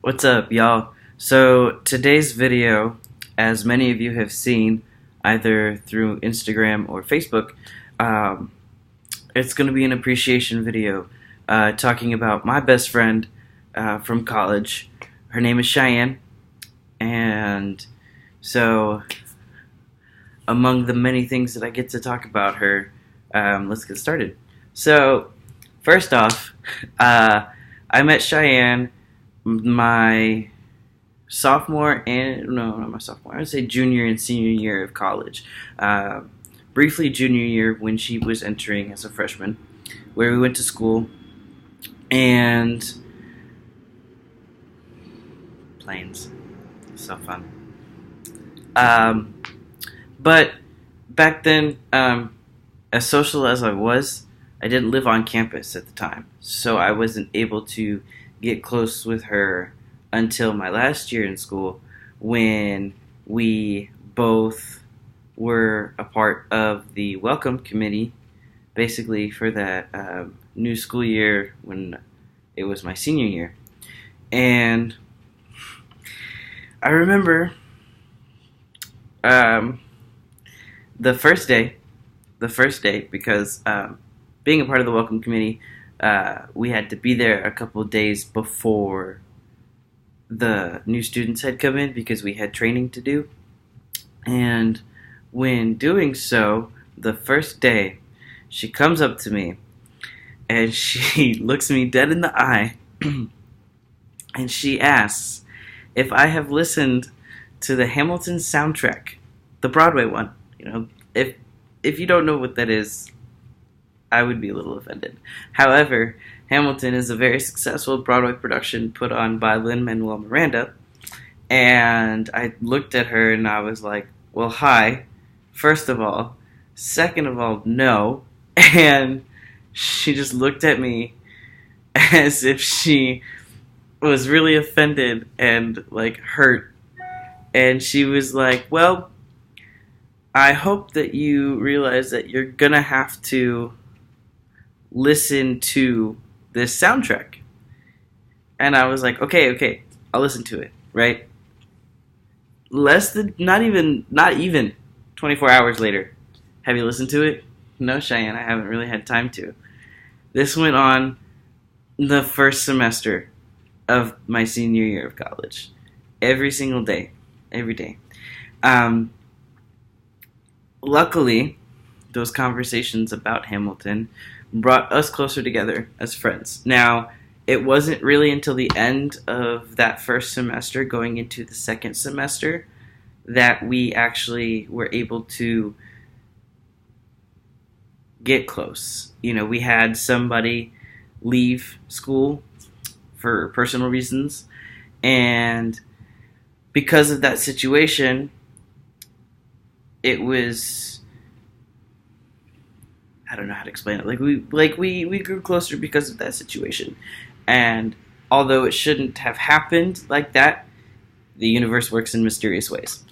What's up, y'all? So, today's video, as many of you have seen either through Instagram or Facebook, um, it's going to be an appreciation video talking about my best friend from college. Her name is Cheyenne, and so among the many things that I get to talk about her, let's get started. So, first off, I met Cheyenne my sophomore and no, not my sophomore. I would say junior and senior year of college. Briefly, junior year when she was entering as a freshman, where we went to school and planes, so fun. But back then, as social as I was, I didn't live on campus at the time, so I wasn't able to get close with her until my last year in school when we both were a part of the welcome committee basically for that new school year when it was my senior year. And I remember the first day because being a part of the welcome committee, we had to be there a couple of days before the new students had come in because we had training to do. And when doing so, the first day, she comes up to me and she looks me dead in the eye and she asks if I have listened to the Hamilton soundtrack, the Broadway one. You know, if you don't know what that is, I would be a little offended. However, Hamilton is a very successful Broadway production put on by Lin-Manuel Miranda. And I looked at her and I was like, well, hi, first of all. Second of all, no. And she just looked at me as if she was really offended and like hurt. And she was like, well, I hope that you realize that you're gonna have to listen to this soundtrack. And I was like, okay, I'll listen to it, right? Not even 24 hours later. Have you listened to it? No, Cheyenne, I haven't really had time to. This went on the first semester of my senior year of college. Every single day. Every day. Luckily, those conversations about Hamilton brought us closer together as friends. Now, it wasn't really until the end of that first semester, going into the second semester, that we actually were able to get close. You know, we had somebody leave school for personal reasons, and because of that situation, it was, I don't know how to explain it. We grew closer because of that situation. And although it shouldn't have happened like that, the universe works in mysterious ways.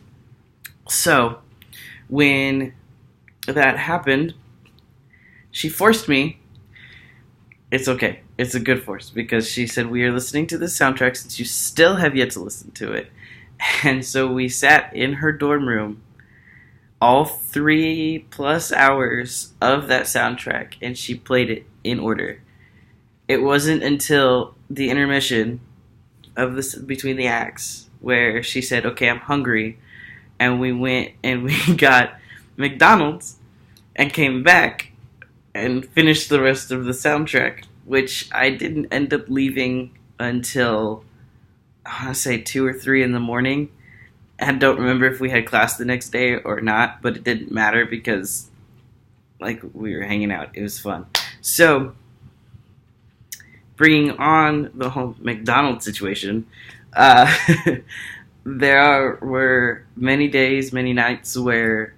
So, when that happened, she forced me. It's okay. It's a good force because she said, we are listening to this soundtrack since you still have yet to listen to it. And so we sat in her dorm room all 3+ hours of that soundtrack, and she played it in order. It wasn't until the intermission of this between the acts where she said, okay, I'm hungry, and we went and we got McDonald's and came back and finished the rest of the soundtrack, which I didn't end up leaving until, I want to say 2 or 3 in the morning. I don't remember if we had class the next day or not, but it didn't matter because, like, we were hanging out. It was fun. So, bringing on the whole McDonald's situation, there were many days, many nights where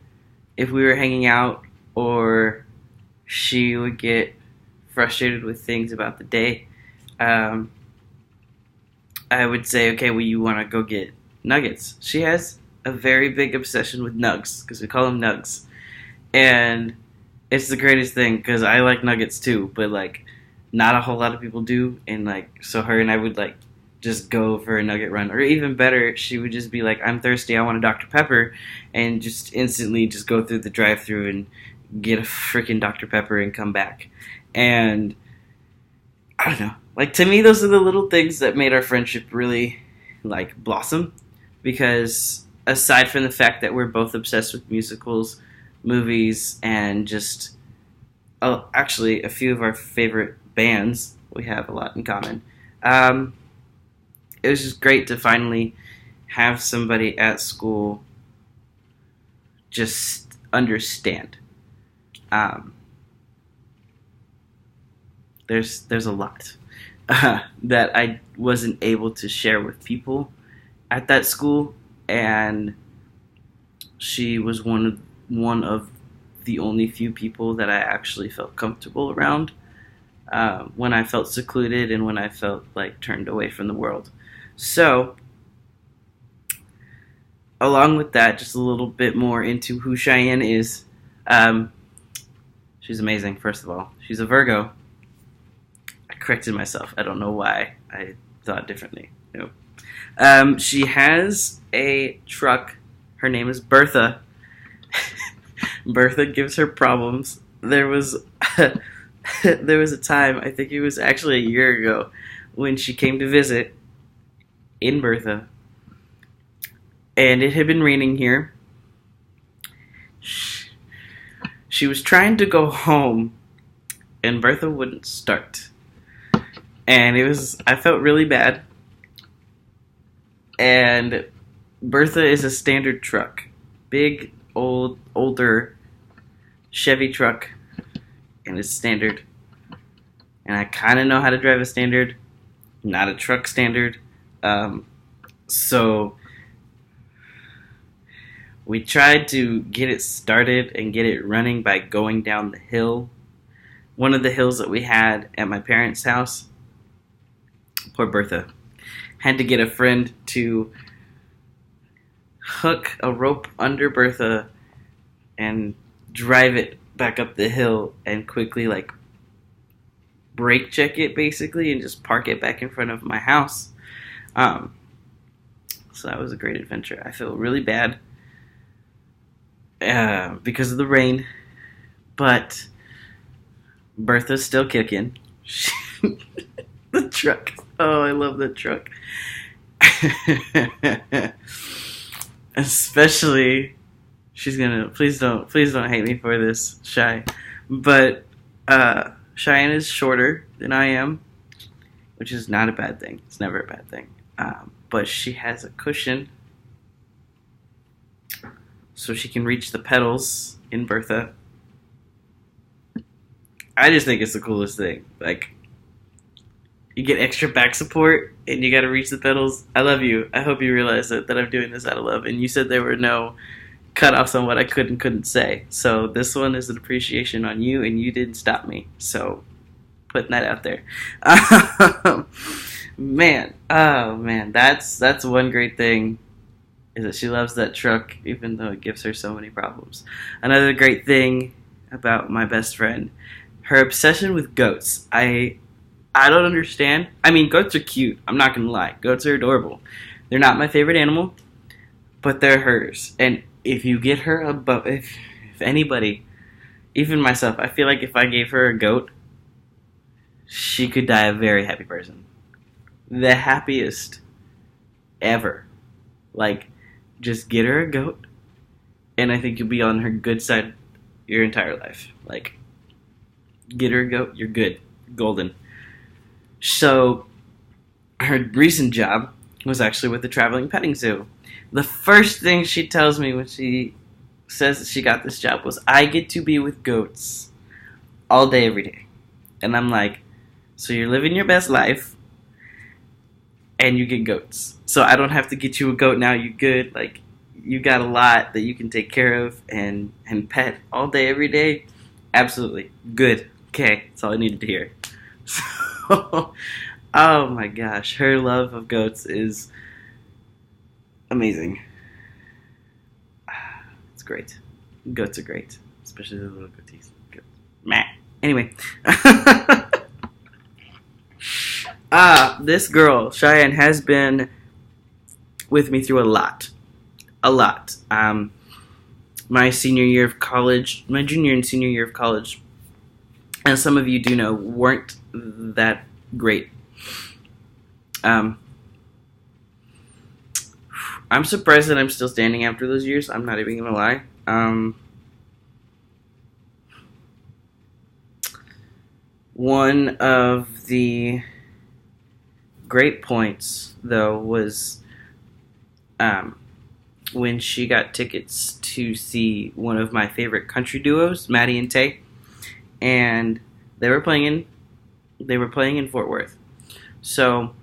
if we were hanging out or she would get frustrated with things about the day, I would say, okay, well, you want to go get nuggets. She has a very big obsession with nugs because we call them nugs, and it's the greatest thing because I like nuggets too, but like not a whole lot of people do, and like so her and I would like just go for a nugget run. Or even better, she would just be like, I'm thirsty, I want a Dr. Pepper, and just instantly just go through the drive-thru and get a freaking Dr. Pepper and come back. And I don't know. Like, to me, those are the little things that made our friendship really, like, blossom. Because aside from the fact that we're both obsessed with musicals, movies, and just, actually, a few of our favorite bands, we have a lot in common. It was just great to finally have somebody at school just understand. There's a lot that I wasn't able to share with people at that school, and she was one of the only few people that I actually felt comfortable around when I felt secluded and when I felt like turned away from the world. So, along with that, just a little bit more into who Cheyenne is. She's amazing, first of all. She's a Virgo. I corrected myself. I don't know why I thought differently. Nope. She has a truck. Her name is Bertha. Bertha gives her problems. There was a time, I think it was actually a year ago, when she came to visit in Bertha, and it had been raining here. She was trying to go home, and Bertha wouldn't start. And I felt really bad. And Bertha is a standard truck. Big, older Chevy truck. And it's standard. And I kind of know how to drive a standard. Not a truck standard. So we tried to get it started and get it running by going down the hill. One of the hills that we had at my parents' house. Poor Bertha. Had to get a friend to hook a rope under Bertha and drive it back up the hill and quickly, like, brake check it, basically, and just park it back in front of my house. So that was a great adventure. I feel really bad because of the rain, but Bertha's still kicking. The truck. Oh, I love the truck. Especially, she's gonna, please don't hate me for this, Shy. But Cheyenne is shorter than I am, which is not a bad thing. It's never a bad thing. But she has a cushion so she can reach the pedals in Bertha. I just think it's the coolest thing. Like, you get extra back support and you gotta reach the pedals. I love you. I hope you realize that I'm doing this out of love. And you said there were no cutoffs on what I could and couldn't say. So this one is an appreciation on you, and you didn't stop me. So putting that out there. Man, that's one great thing, is that she loves that truck, even though it gives her so many problems. Another great thing about my best friend, her obsession with goats. I don't understand. I mean, goats are cute. I'm not gonna lie. Goats are adorable. They're not my favorite animal, but they're hers. And if you get her if anybody, even myself, I feel like if I gave her a goat, she could die a very happy person. The happiest ever. Like, just get her a goat, and I think you'll be on her good side your entire life. Like, get her a goat, you're good. Golden. So, her recent job was actually with the traveling petting zoo. The first thing she tells me when she says that she got this job was, I get to be with goats all day, every day. And I'm like, so you're living your best life, and you get goats. So I don't have to get you a goat now, you good. Like, you got a lot that you can take care of and pet all day, every day. Absolutely. Good. Okay, that's all I needed to hear. So, oh my gosh, her love of goats is amazing. It's great. Goats are great, especially the little goatees. Meh. Anyway, This girl, Cheyenne, has been with me through a lot. A lot. My senior year of college, my junior and senior year of college, as some of you do know, weren't that great. I'm surprised that I'm still standing after those years. I'm not even gonna lie. One of the great points, though, was when she got tickets to see one of my favorite country duos, Maddie and Tay, and they were playing in Fort Worth. So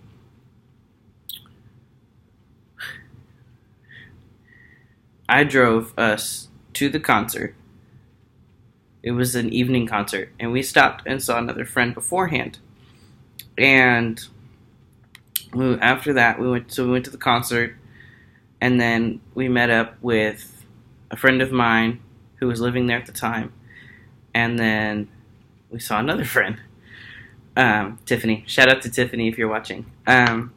I drove us to the concert. It was an evening concert, and we stopped and saw another friend beforehand. And after that, we went to the concert, and then we met up with a friend of mine who was living there at the time, and then we saw another friend, Tiffany. Shout out to Tiffany if you're watching. And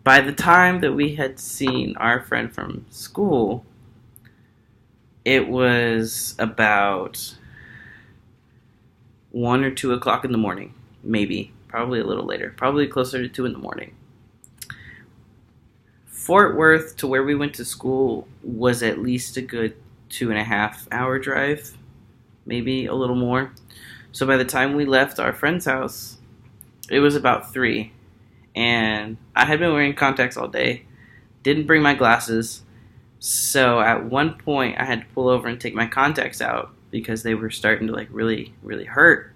by the time that we had seen our friend from school, it was about 1 or 2 o'clock in the morning, maybe, probably a little later, probably closer to 2 in the morning. Fort Worth to where we went to school was at least a good 2.5 hour drive, maybe a little more. So by the time we left our friend's house, it was about 3, and I had been wearing contacts all day, didn't bring my glasses. So at one point, I had to pull over and take my contacts out because they were starting to really, really hurt.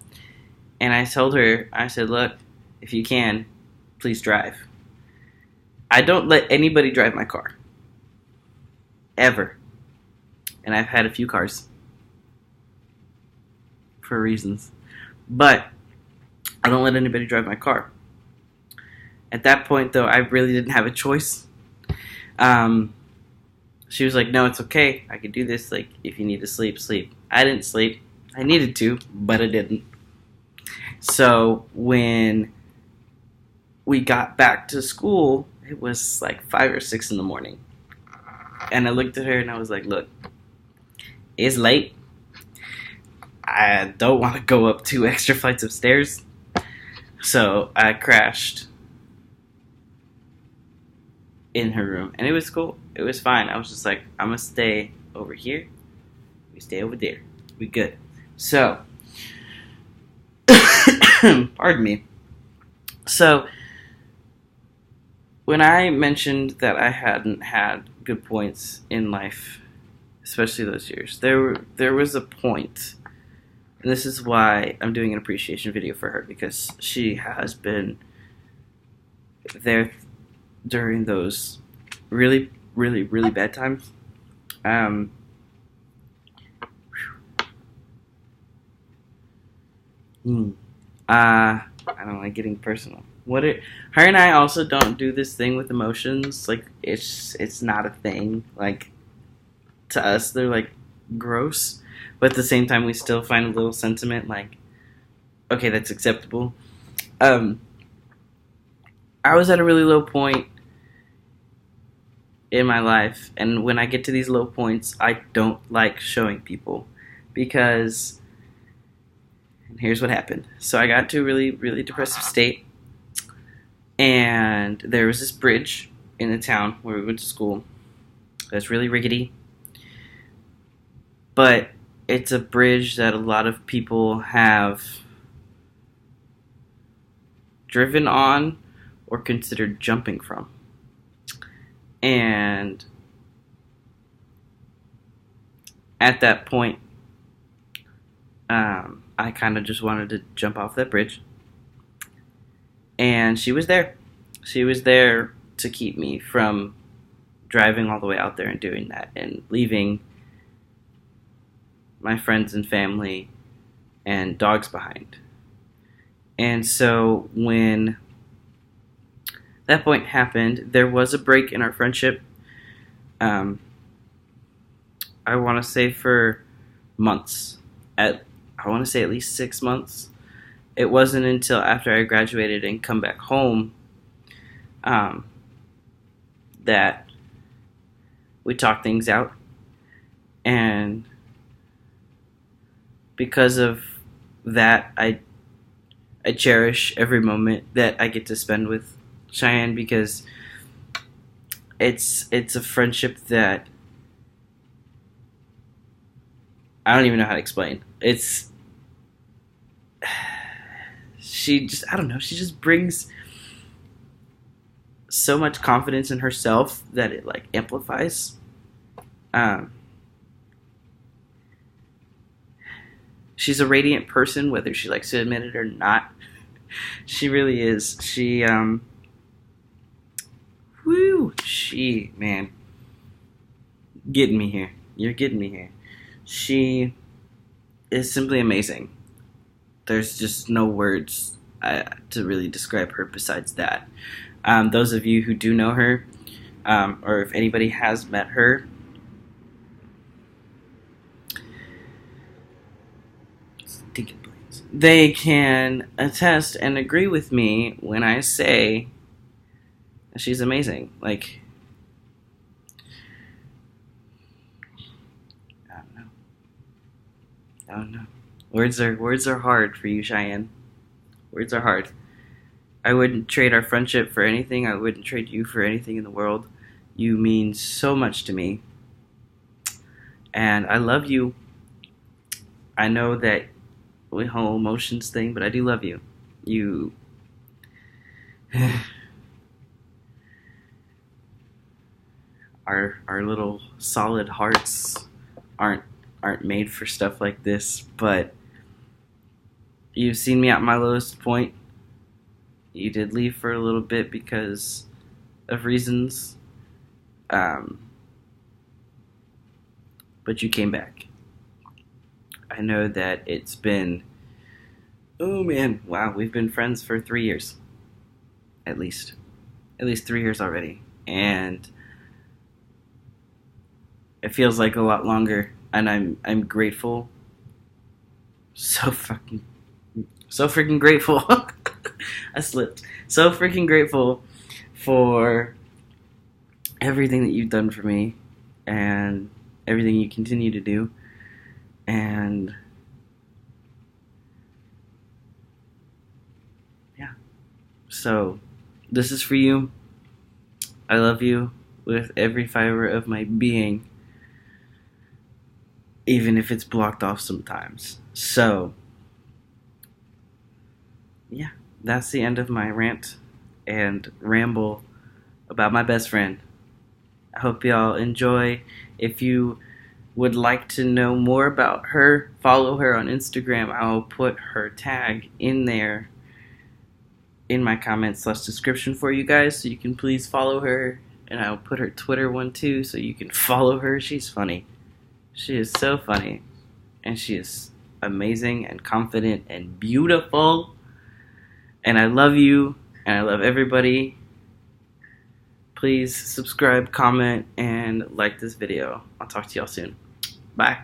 And I told her, I said, look, if you can, please drive. I don't let anybody drive my car. Ever. And I've had a few cars. For reasons. But I don't let anybody drive my car. At that point, though, I really didn't have a choice. She was like, no, it's okay. I can do this. Like, if you need to sleep, sleep. I didn't sleep. I needed to, but I didn't. So when we got back to school, it was like 5 or 6 in the morning. And I looked at her and I was like, look, it's late. I don't want to go up 2 extra flights of stairs. So I crashed in her room, and it was cool. It was fine. I was just like, I'm gonna stay over here. We stay over there. We good. So, pardon me. So, when I mentioned that I hadn't had good points in life, especially those years, there was a point, and this is why I'm doing an appreciation video for her, because she has been there during those really, really, really bad times. I don't like getting personal. Her and I also don't do this thing with emotions. Like, it's not a thing. Like, to us, they're like gross, but at the same time, we still find a little sentiment. Like, okay, that's acceptable. I was at a really low point in my life, and when I get to these low points, I don't like showing people, because, and here's what happened. So I got to a really, really depressive state, and there was this bridge in the town where we went to school that's really rickety, but it's a bridge that a lot of people have driven on or considered jumping from. And at that point, I kind of just wanted to jump off that bridge. And she was there. She was there to keep me from driving all the way out there and doing that and leaving my friends and family and dogs behind. And so when that point happened, there was a break in our friendship. I want to say for months. I want to say at least 6 months. it wasn't until after I graduated and come back home that we talked things out. And because of that, I cherish every moment that I get to spend with Cheyenne, because it's a friendship that I don't even know how to explain. She just, I don't know, she just brings so much confidence in herself that it like amplifies. She's a radiant person, whether she likes to admit it or not. She really is. Man, getting me here. You're getting me here. She is simply amazing. There's just no words to really describe her besides that. Those of you who do know her, or if anybody has met her, they can attest and agree with me when I say she's amazing. Like, I don't know. Words are hard for you, Cheyenne. Words are hard. I wouldn't trade our friendship for anything. I wouldn't trade you for anything in the world. You mean so much to me. And I love you. I know that the whole emotions thing, but I do love you. You our little solid hearts aren't made for stuff like this, but you've seen me at my lowest point. You did leave for a little bit because of reasons, but you came back. I know that it's been, oh man, wow, we've been friends for 3 years, at least 3 years already, and it feels like a lot longer, and I'm grateful, so freaking grateful. I slipped. So freaking grateful for everything that you've done for me and everything you continue to do. And yeah, so this is for you. I love you with every fiber of my being, even if it's blocked off sometimes. So yeah, that's the end of my rant and ramble about my best friend. I hope y'all enjoy. If you would like to know more about her, follow her on Instagram. I'll put her tag in there in my comments/description for you guys, so you can please follow her. And I'll put her Twitter one too, so you can follow her. She's funny. She is so funny. And she is amazing and confident and beautiful. And I love you, and I love everybody. Please subscribe, comment, and like this video. I'll talk to y'all soon. Bye.